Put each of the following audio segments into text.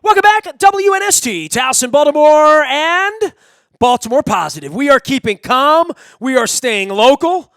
Welcome back, WNST, Towson, Baltimore, and Baltimore Positive. We are keeping calm, we are staying local,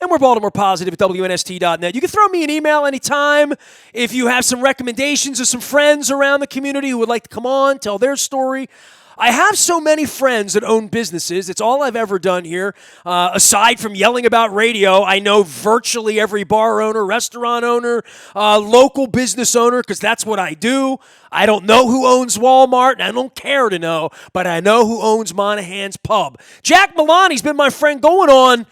and we're Baltimore Positive at WNST.net. You can throw me an email anytime if you have some recommendations of some friends around the community who would like to come on, tell their story. I have so many friends that own businesses. It's all I've ever done here. Aside from yelling about radio, I know virtually every bar owner, restaurant owner, local business owner, because that's what I do. I don't know who owns Walmart, and I don't care to know, but I know who owns Monaghan's Pub. Jack Milani's been my friend going on.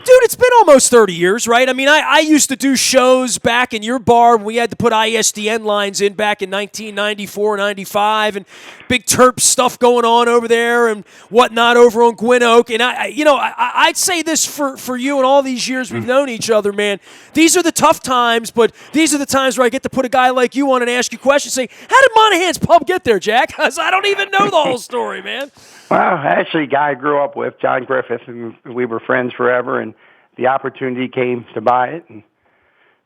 Dude, it's been almost 30 years, right? I mean, I used to do shows back in your bar when we had to put ISDN lines in back in 1994, 95, and big Terp stuff going on over there and whatnot over on Gwynn Oak. And, I'd say this for you and all these years we've known each other, man. These are the tough times, but these are the times where I get to put a guy like you on and ask you questions, say, how did Monaghan's Pub get there, Jack? Because I don't even know the whole story, man. Well, actually, a guy I grew up with, John Griffith, and we were friends forever, and the opportunity came to buy it, and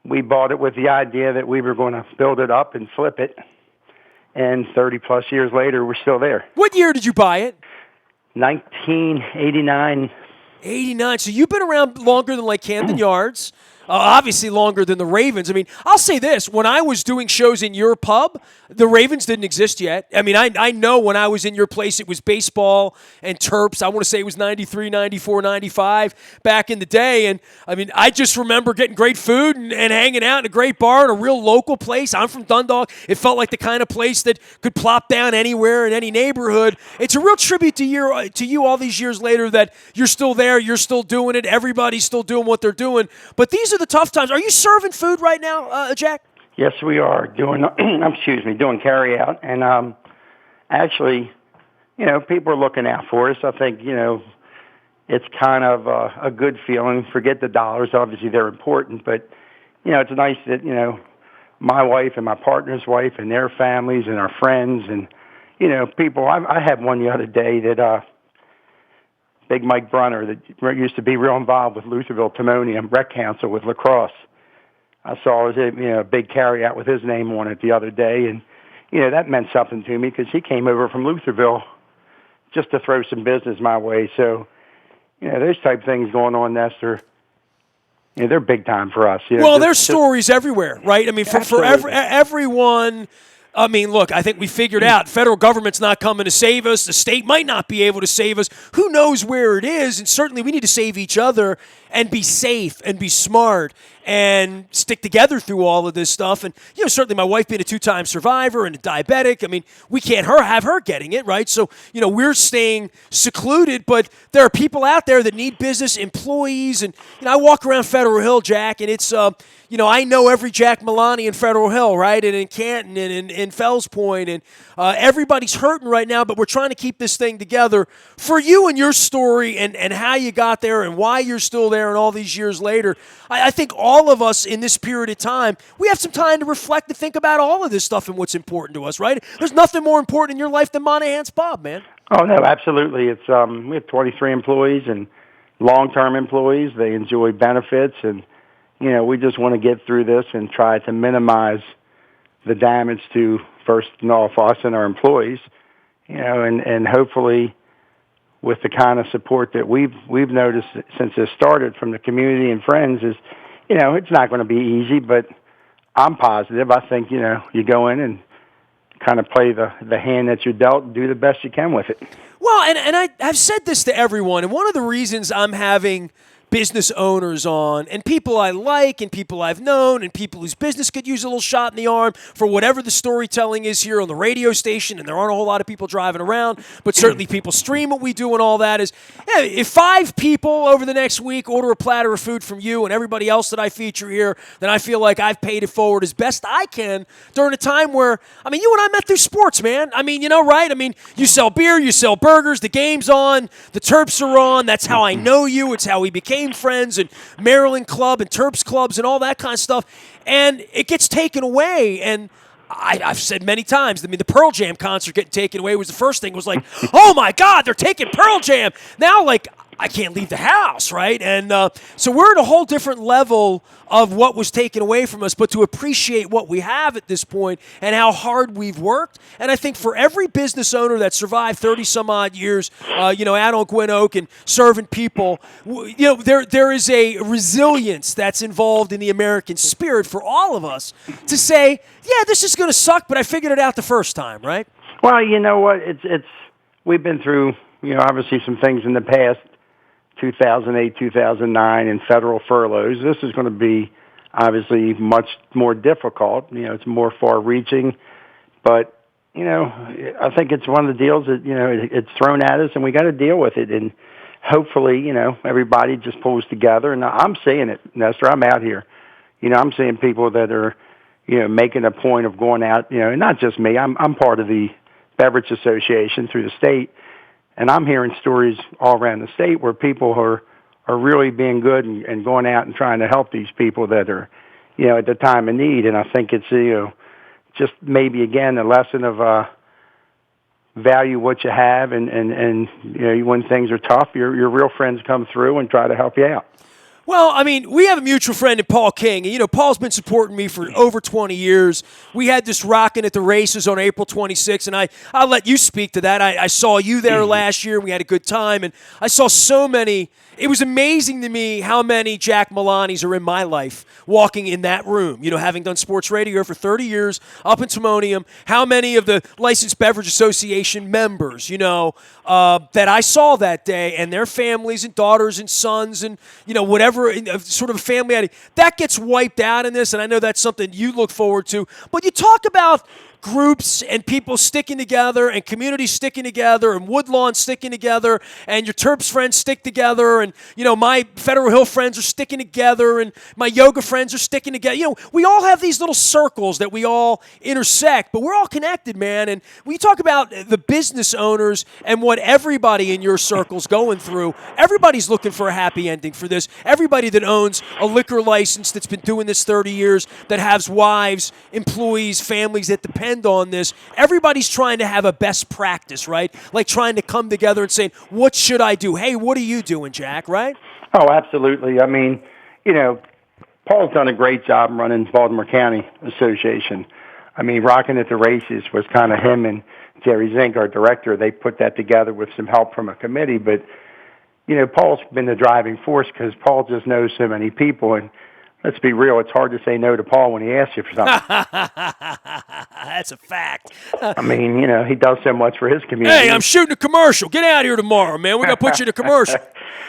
we bought it with the idea that we were going to build it up and flip it, and 30-plus years later, we're still there. What year did you buy it? 1989. 89. So you've been around longer than like Camden Yards. Obviously longer than the Ravens. I mean, I'll say this. When I was doing shows in your pub, the Ravens didn't exist yet. I mean, I know when I was in your place, it was baseball and Terps. I want to say it was 93, 94, 95 back in the day. And, I mean, I just remember getting great food and hanging out in a great bar in a real local place. I'm from Dundalk. It felt like the kind of place that could plop down anywhere in any neighborhood. It's a real tribute to you all these years later that you're still there, you're still doing it, everybody's still doing what they're doing. But these are the tough times. Are you serving food right now, Jack? Yes, we are doing carry out. And actually, people are looking out for us. I think, it's kind of a good feeling. Forget the dollars. Obviously, they're important. But, it's nice that, my wife and my partner's wife and their families and our friends and, people. I had one the other day that Big Mike Brunner that used to be real involved with Lutherville Timonium Rec Council with lacrosse. I saw a big carry out with his name on it the other day, and that meant something to me because he came over from Lutherville just to throw some business my way. So, those type of things going on, Nestor. They're big time for us. Well, there's stories everywhere, right? I mean, for everyone. I mean, look, I think we figured out federal government's not coming to save us. The state might not be able to save us. Who knows where it is? And certainly we need to save each other and be safe and be smart and stick together through all of this stuff. And, certainly my wife being a 2-time survivor and a diabetic, I mean, we can't have her getting it, right? So, we're staying secluded, but there are people out there that need business, employees. And, I walk around Federal Hill, Jack, and it's, I know every Jack Milani in Federal Hill, right? And in Canton and in Fells Point. And everybody's hurting right now, but we're trying to keep this thing together. For you and your story and how you got there and why you're still there and all these years later, I think all of us in this period of time, we have some time to reflect and think about all of this stuff and what's important to us, right? There's nothing more important in your life than Monaghan's Pub, man. Oh, no, absolutely. It's we have 23 employees and long-term employees. They enjoy benefits, and, we just want to get through this and try to minimize the damage to first and all of us and our employees, and hopefully with the kind of support that we've noticed since this started from the community and friends is, it's not going to be easy, but I'm positive. I think, you go in and kind of play the hand that you're dealt and do the best you can with it. Well, and I've said this to everyone, and one of the reasons I'm having business owners on, and people I like, and people I've known, and people whose business could use a little shot in the arm for whatever the storytelling is here on the radio station, and there aren't a whole lot of people driving around, but certainly people stream what we do and all that is, if 5 people over the next week order a platter of food from you and everybody else that I feature here, then I feel like I've paid it forward as best I can during a time where, I mean, you and I met through sports, man. I mean, right? I mean, you sell beer, you sell burgers, the game's on, the Terps are on, that's how I know you, it's how we became friends, and Maryland Club and Terps clubs and all that kind of stuff, and it gets taken away. And I've said many times, I mean, the Pearl Jam concert getting taken away was the first thing. It was like, oh my God, they're taking Pearl Jam. Now, like, I can't leave the house, right? And so we're at a whole different level of what was taken away from us, but to appreciate what we have at this point and how hard we've worked. And I think for every business owner that survived 30-some-odd years, out on Gwen Oak and serving people, there is a resilience that's involved in the American spirit for all of us to say, yeah, this is going to suck, but I figured it out the first time, right? Well, you know what? We've been through, obviously some things in the past, 2008, 2009, and federal furloughs. This is going to be obviously much more difficult. It's more far-reaching, but I think it's one of the deals that it's thrown at us, and we got to deal with it. And hopefully, everybody just pulls together. And I'm seeing it, Nestor. I'm out here. I'm seeing people that are, making a point of going out. And not just me. I'm part of the Beverage Association through the state. And I'm hearing stories all around the state where people are really being good and going out and trying to help these people that are, at the time of need. And I think it's, just maybe, again, a lesson of value what you have. And when things are tough, your real friends come through and try to help you out. Well, I mean, we have a mutual friend in Paul King. And, Paul's been supporting me for over 20 years. We had this rocking at the races on April 26th, and I'll let you speak to that. I saw you there last year. We had a good time, and I saw so many. It was amazing to me how many Jack Milanis are in my life walking in that room, having done sports radio for 30 years up in Timonium, how many of the Licensed Beverage Association members, that I saw that day, and their families and daughters and sons and, whatever sort of family, that gets wiped out in this, and I know that's something you look forward to. But you talk about groups and people sticking together and communities sticking together and Woodlawn sticking together and your Terps friends stick together and, my Federal Hill friends are sticking together and my yoga friends are sticking together. We all have these little circles that we all intersect, but we're all connected, man. And when you talk about the business owners and what everybody in your circle's going through, everybody's looking for a happy ending for this. Everybody that owns a liquor license that's been doing this 30 years, that has wives, employees, families that depend on this, everybody's trying to have a best practice, right? Like trying to come together and saying, what should I do? Hey, what are you doing, Jack, right? Oh, absolutely. I mean, Paul's done a great job running Baltimore County Association. I mean, Rocking at the Races was kind of him and Jerry Zink, our director. They put that together with some help from a committee, but, Paul's been the driving force because Paul just knows so many people, and let's be real, it's hard to say no to Paul when he asks you for something. That's a fact. I mean, he does so much for his community. Hey, I'm shooting a commercial. Get out here tomorrow, man. We're going to put you in a commercial.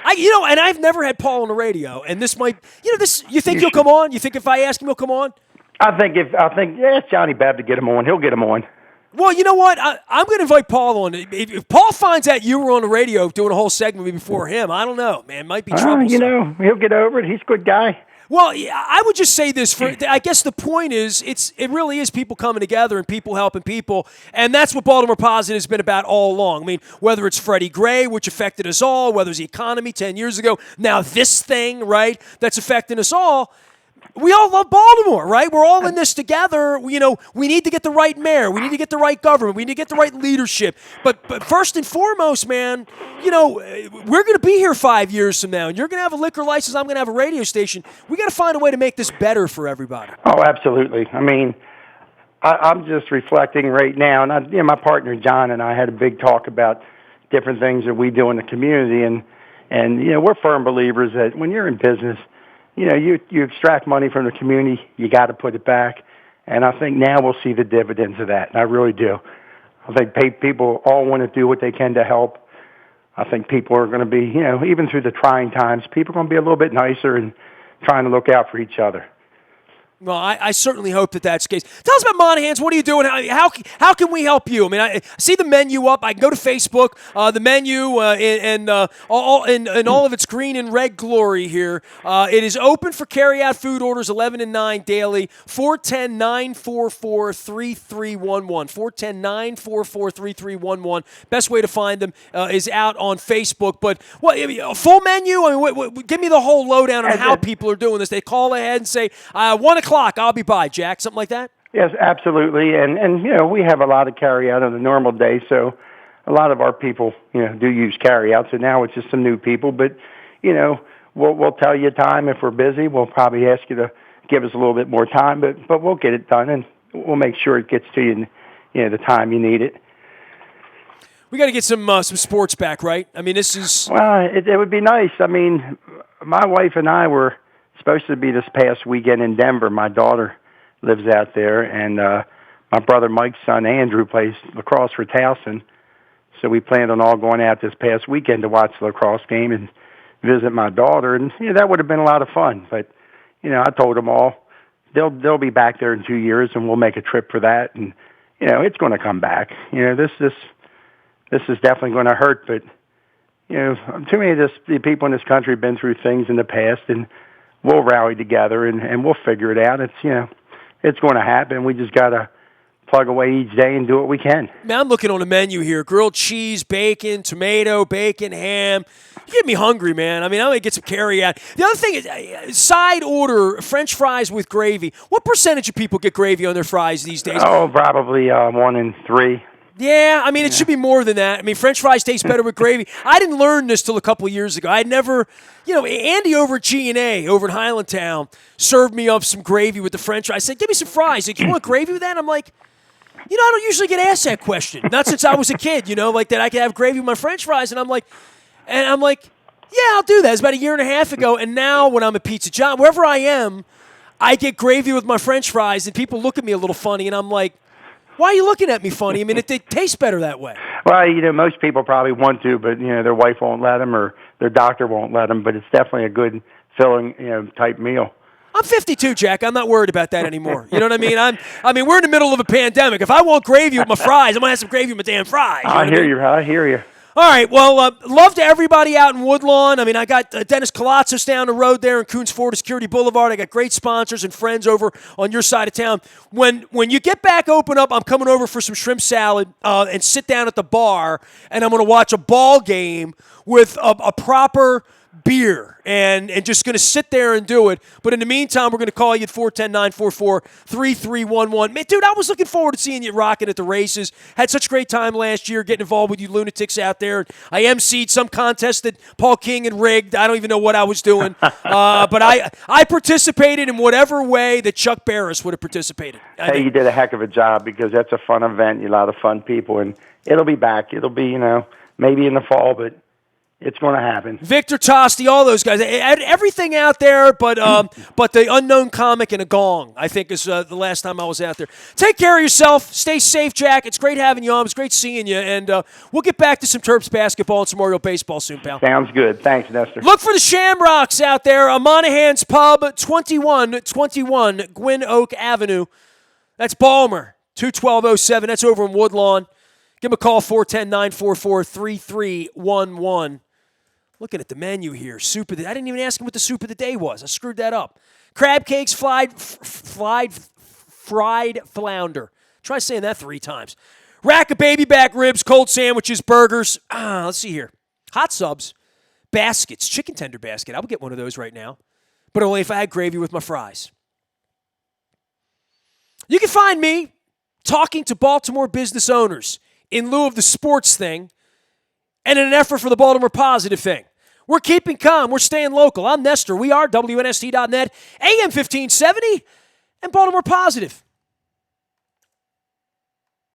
And I've never had Paul on the radio, and this might, you think he'll come on? You think if I ask him, he'll come on? I think it's Johnny Babb to get him on. He'll get him on. Well, you know what? I'm going to invite Paul on. If Paul finds out you were on the radio doing a whole segment before him, I don't know, man. It might be trouble. He'll get over it. He's a good guy. Well, I would just say this. I guess the point is, it really is people coming together and people helping people, and that's what Baltimore Positive has been about all along. I mean, whether it's Freddie Gray, which affected us all, whether it's the economy 10 years ago, now this thing, right, that's affecting us all. We all love Baltimore, right? We're all in this together. We need to get the right mayor. We need to get the right government. We need to get the right leadership. But first and foremost, man, we're going to be here 5 years from now, and you're going to have a liquor license. I'm going to have a radio station. We got to find a way to make this better for everybody. Oh, absolutely. I mean, I'm just reflecting right now, and my partner John and I had a big talk about different things that we do in the community, and we're firm believers that when you're in business, you extract money from the community, you got to put it back. And I think now we'll see the dividends of that. And I really do. I think people all want to do what they can to help. I think people are going to be, even through the trying times, people are going to be a little bit nicer and trying to look out for each other. Well, I certainly hope that that's the case. Tell us about Monaghan's. What are you doing? How can we help you? I mean, I see the menu up. I can go to Facebook. The menu and all of its green and red glory here. It is open for carry-out food orders 11 and 9 daily. 410-944-3311. 410-944-3311. Best way to find them is out on Facebook. But a full menu? I mean, give me the whole lowdown on how people are doing this. They call ahead and say 1 o'clock. I'll be by, Jack. Something like that? Yes, absolutely. And we have a lot of carry out on a normal day, so a lot of our people, do use carryout. So now it's just some new people. But, we'll tell you time if we're busy. We'll probably ask you to give us a little bit more time, but we'll get it done, and we'll make sure it gets to you in, the time you need it. We got to get some sports back, right? I mean, this is... Well, it would be nice. I mean, my wife and I were supposed to be this past weekend in Denver. My daughter lives out there, and my brother Mike's son, Andrew, plays lacrosse for Towson. So we planned on all going out this past weekend to watch the lacrosse game and visit my daughter. And, that would have been a lot of fun. But, I told them all, they'll be back there in 2 years, and we'll make a trip for that. And, it's going to come back. This is definitely going to hurt, but, too many of the people in this country have been through things in the past, and we'll rally together, and we'll figure it out. It's, it's going to happen. We just got to plug away each day and do what we can. Man, I'm looking on the menu here. Grilled cheese, bacon, tomato, bacon, ham. You get me hungry, man. I mean, I'm going to get some carry out. The other thing is side order French fries with gravy. What percentage of people get gravy on their fries these days? Oh, probably 1 in 3. Yeah, I mean, it should be more than that. I mean, French fries taste better with gravy. I didn't learn this till a couple of years ago. I'd never, Andy over at G&A over in Highlandtown served me up some gravy with the French fries. I said, give me some fries. Like, you want gravy with that? I'm like, I don't usually get asked that question. Not since I was a kid, like that I could have gravy with my French fries. And I'm like, yeah, I'll do that. It's about a year and a half ago. And now when I'm at Pizza John, wherever I am, I get gravy with my French fries, and people look at me a little funny, and I'm like, why are you looking at me funny? I mean, it tastes better that way. Well, most people probably want to, but, their wife won't let them or their doctor won't let them. But it's definitely a good filling, type meal. I'm 52, Jack. I'm not worried about that anymore. You know what I mean? We're in the middle of a pandemic. If I want gravy with my fries, I'm going to have some gravy with my damn fries. I hear you. All right, well, love to everybody out in Woodlawn. I mean, I got Dennis Kalatzis down the road there in Coons Ford Security Boulevard. I got great sponsors and friends over on your side of town. When you get back open up, I'm coming over for some shrimp salad and sit down at the bar, and I'm going to watch a ball game with a proper beer and just going to sit there and do it. But in the meantime, we're going to call you at 410-944-3311. Man, dude, I was looking forward to seeing you rocking at the races. Had such a great time last year getting involved with you lunatics out there. I emceed some contest that Paul King had rigged. I don't even know what I was doing. But I participated in whatever way that Chuck Barris would have participated. Hey, you did a heck of a job because that's a fun event. A lot of fun people, and it'll be back. It'll be, maybe in the fall, but it's going to happen. Victor Tosti, all those guys. Everything out there but the unknown comic and a gong, I think, is the last time I was out there. Take care of yourself. Stay safe, Jack. It's great having you on. It's great seeing you. And we'll get back to some Terps basketball and some Oriole baseball soon, pal. Sounds good. Thanks, Nestor. Look for the Shamrocks out there. Monaghan's Pub, 2121 Gwynn Oak Avenue. That's Balmer, 21207. That's over in Woodlawn. Give them a call, 410-944-3311. Looking at the menu here, soup of the. I didn't even ask him what the soup of the day was. I screwed that up. Crab cakes, fried flounder. Try saying that 3 times. Rack of baby back ribs, cold sandwiches, burgers. Let's see here. Hot subs, baskets, chicken tender basket. I would get one of those right now, but only if I had gravy with my fries. You can find me talking to Baltimore business owners in lieu of the sports thing and in an effort for the Baltimore positive thing. We're keeping calm. We're staying local. I'm Nestor. We are WNST.net, AM 1570, and Baltimore Positive.